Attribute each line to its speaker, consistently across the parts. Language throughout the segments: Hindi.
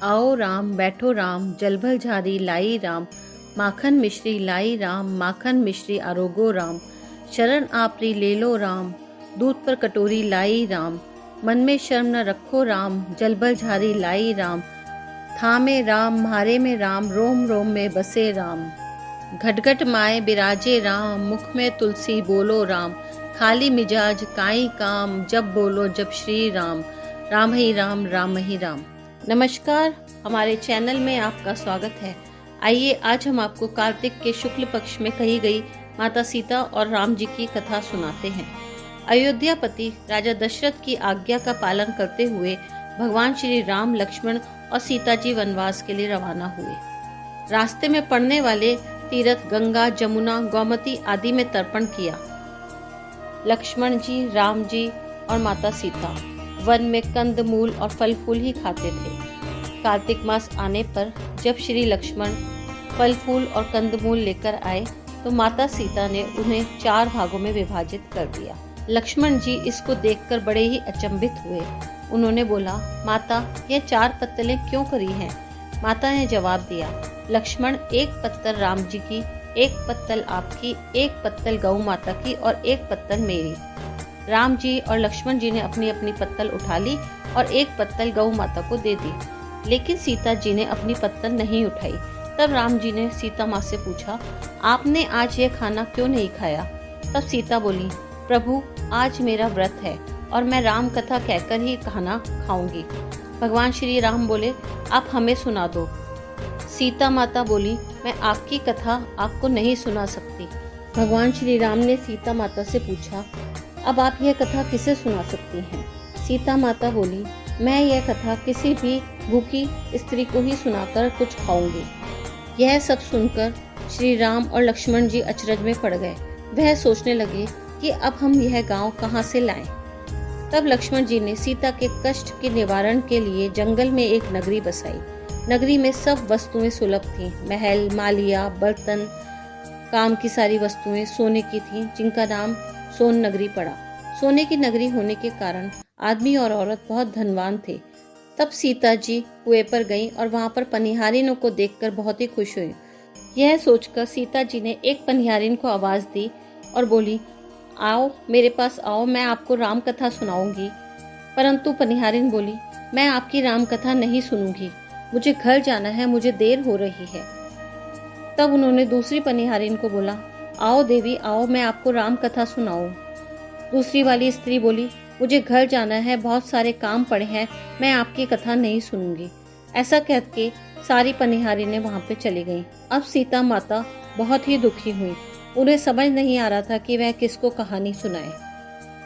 Speaker 1: आओ राम बैठो राम जल भल झारी लाई राम, माखन मिश्री लाई राम, माखन मिश्री आरोगो राम, शरण आपरी ले लो राम, दूध पर कटोरी लाई राम, मन में शर्म न रखो राम, जल भल झारी लाई राम, थामे राम म्हारे में राम, रोम रोम में बसे राम, घटघट माए बिराजे राम, मुख में तुलसी बोलो राम, खाली मिजाज काई काम, जब बोलो जब श्री राम, राम ही राम राम ही राम। नमस्कार, हमारे चैनल में आपका स्वागत है। आइए आज हम आपको कार्तिक के शुक्ल पक्ष में कही गई माता सीता और राम जी की कथा सुनाते हैं। अयोध्यापति राजा दशरथ की आज्ञा का पालन करते हुए भगवान श्री राम, लक्ष्मण और सीता जी वनवास के लिए रवाना हुए। रास्ते में पड़ने वाले तीर्थ गंगा, जमुना, गोमती आदि में तर्पण किया। लक्ष्मण जी, राम जी और माता सीता वन में कंद मूल और फल फूल ही खाते थे। कार्तिक मास आने पर जब श्री लक्ष्मण फल फूल और कंदमूल लेकर आए तो माता सीता ने उन्हें 4 भागों में विभाजित कर दिया। लक्ष्मण जी इसको देखकर बड़े ही अचंभित हुए। उन्होंने बोला, माता, ये 4 पत्तलें क्यों करी हैं? माता ने जवाब दिया, लक्ष्मण, 1 पत्तल राम जी की, 1 पत्तल आपकी, 1 पत्तल गौ माता की और 1 पत्तल मेरी। राम जी और लक्ष्मण जी ने अपनी अपनी पत्तल उठा ली और 1 पत्तल गौ माता को दे दी, लेकिन सीता जी ने अपनी पत्तल नहीं उठाई। तब राम जी ने सीता माँ से पूछा, आपने आज यह खाना क्यों नहीं खाया? तब सीता बोली, प्रभु, आज मेरा व्रत है और मैं राम कथा कहकर ही खाना खाऊंगी। भगवान श्री राम बोले, आप हमें सुना दो। सीता माता बोली, मैं आपकी कथा आपको नहीं सुना सकती। भगवान श्री राम ने सीता माता से पूछा, अब आप यह कथा किसे सुना सकती हैं? सीता माता बोली, मैं यह कथा किसी भी भूखी स्त्री को ही सुनाकर कुछ खाऊंगी। यह सब सुनकर श्री राम और लक्ष्मण जी अचरज में पड़ गए। वह सोचने लगे कि अब हम यह गांव कहां से लाएं। तब लक्ष्मण जी ने सीता के कष्ट के निवारण के लिए जंगल में एक नगरी बसाई। नगरी में सब वस्तुएं सुलभ थीं। महल, मालिया, बर्तन, काम की सारी वस्तुएं सोने की थीं, जिनका नाम सोन नगरी पड़ा। सोने की नगरी होने के कारण आदमी और औरत बहुत धनवान थे। तब सीता जी कुएं पर गईं और वहां पर पनिहारिनों को देखकर बहुत ही खुश हुई। यह सोचकर सीता जी ने एक पनिहारिन को आवाज दी और बोली, आओ मेरे पास आओ, मैं आपको राम कथा सुनाऊंगी। परंतु पनिहारिन बोली, मैं आपकी राम कथा नहीं सुनूंगी, मुझे घर जाना है, मुझे देर हो रही है। तब उन्होंने दूसरी पनिहारिन को बोला, आओ देवी आओ, मैं आपको राम कथा सुनाऊं। दूसरी वाली स्त्री बोली, मुझे घर जाना है, बहुत सारे काम पड़े हैं, मैं आपकी कथा नहीं सुनूंगी। ऐसा कहकर सारी पनिहारिनें वहां पे चली गईं। अब सीता माता बहुत ही दुखी हुई। उन्हें समझ नहीं आ रहा था कि वह किसको कहानी सुनाए।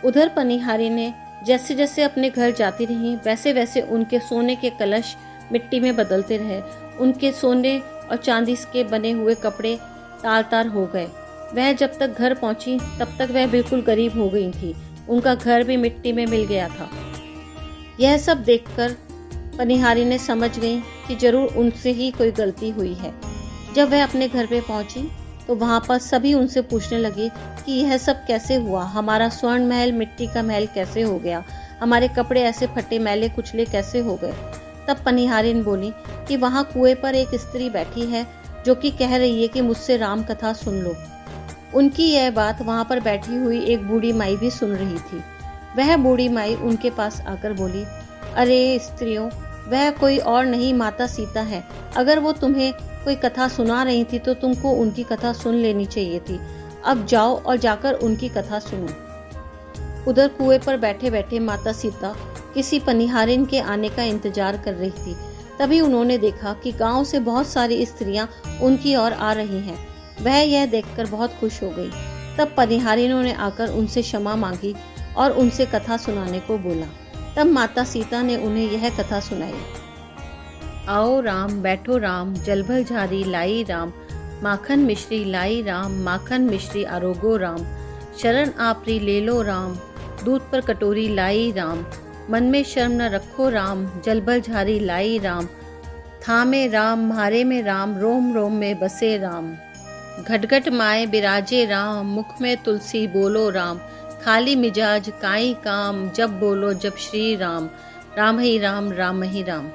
Speaker 1: उधर पनिहारिनें जैसे जैसे अपने घर जाती रहीं, वैसे वैसे उनके सोने के कलश मिट्टी में बदलते रहे। उनके सोने और चांदी के बने हुए कपड़े तार तार हो गए। वह जब तक घर पहुंची तब तक वह बिल्कुल गरीब हो गई थी। उनका घर भी मिट्टी में मिल गया था। यह सब देखकर पनिहारी ने समझ गई कि जरूर उनसे ही कोई गलती हुई है। जब वह अपने घर पे पहुंची तो वहां पर सभी उनसे पूछने लगे कि यह सब कैसे हुआ, हमारा स्वर्ण महल मिट्टी का महल कैसे हो गया, हमारे कपड़े ऐसे फटे मैले कुचले कैसे हो गए। तब पनिहारिन बोली कि वहां कुएं पर एक स्त्री बैठी है जो कि कह रही है कि मुझसे राम कथा सुन लो। उनकी यह बात वहां पर बैठी हुई एक बूढ़ी माई भी सुन रही थी। वह बूढ़ी माई उनके पास आकर बोली, अरे स्त्रियों, वह कोई और नहीं माता सीता है। अगर वो तुम्हें कोई कथा सुना रही थी तो तुमको उनकी कथा सुन लेनी चाहिए थी। अब जाओ और जाकर उनकी कथा सुनो। उधर कुएं पर बैठे बैठे माता सीता किसी पनिहारिन के आने का इंतजार कर रही थी। तभी उन्होंने देखा कि गांव से बहुत सारी स्त्रियां उनकी ओर आ रही हैं। वह यह देखकर बहुत खुश हो गई। तब पनिहारिनों ने आकर उनसे क्षमा मांगी और उनसे कथा सुनाने को बोला। तब माता सीता ने उन्हें यह कथा सुनाई। आओ राम बैठो राम जल भल झारी लाई राम, माखन मिश्री लाई राम, माखन मिश्री आरोगो राम, शरण आपरी ले लो राम, दूध पर कटोरी लाई राम, मन में शर्म न रखो राम, जल भल झारी लाई राम, थामे राम म्हारे में राम, रोम रोम में बसे राम, घटघट माए बिराजे राम, मुख में तुलसी बोलो राम, खाली मिजाज काई काम, जब बोलो जब श्री राम, राम ही राम राम ही राम।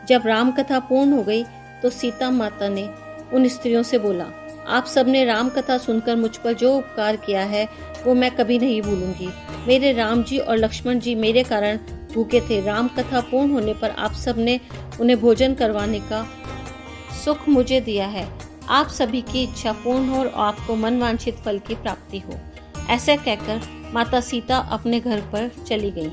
Speaker 1: जब राम कथा पूर्ण हो गई तो सीता माता ने उन स्त्रियों से बोला, आप सबने राम कथा सुनकर मुझ पर जो उपकार किया है वो मैं कभी नहीं भूलूंगी। मेरे राम जी और लक्ष्मण जी मेरे कारण भूखे थे। राम कथा पूर्ण होने पर आप सबने उन्हें भोजन करवाने का सुख मुझे दिया है। आप सभी की इच्छा पूर्ण हो और आपको मनवांछित फल की प्राप्ति हो। ऐसा कहकर माता सीता अपने घर पर चली गईं।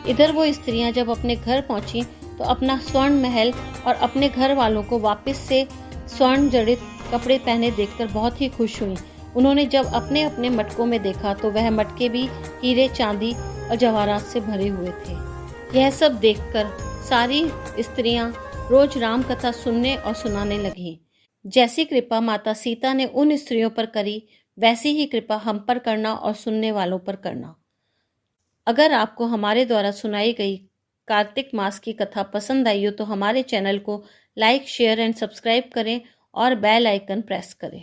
Speaker 1: इधर वो स्त्रियां जब अपने घर पहुंची तो अपना स्वर्ण महल और अपने घर वालों को वापस से स्वर्ण जड़ित कपड़े पहने देखकर बहुत ही खुश हुई। उन्होंने जब अपने अपने मटकों में देखा तो वह मटके भी हीरे, चांदी और जवाहरात से भरे हुए थे। यह सब देखकर सारी स्त्रियां रोज राम कथा सुनने और सुनाने लगीं। जैसी कृपा माता सीता ने उन स्त्रियों पर करी, वैसी ही कृपा हम पर करना और सुनने वालों पर करना। अगर आपको हमारे द्वारा सुनाई गई कार्तिक मास की कथा पसंद आई हो तो हमारे चैनल को लाइक, शेयर एंड सब्सक्राइब करें और बेल आइकन प्रेस करें।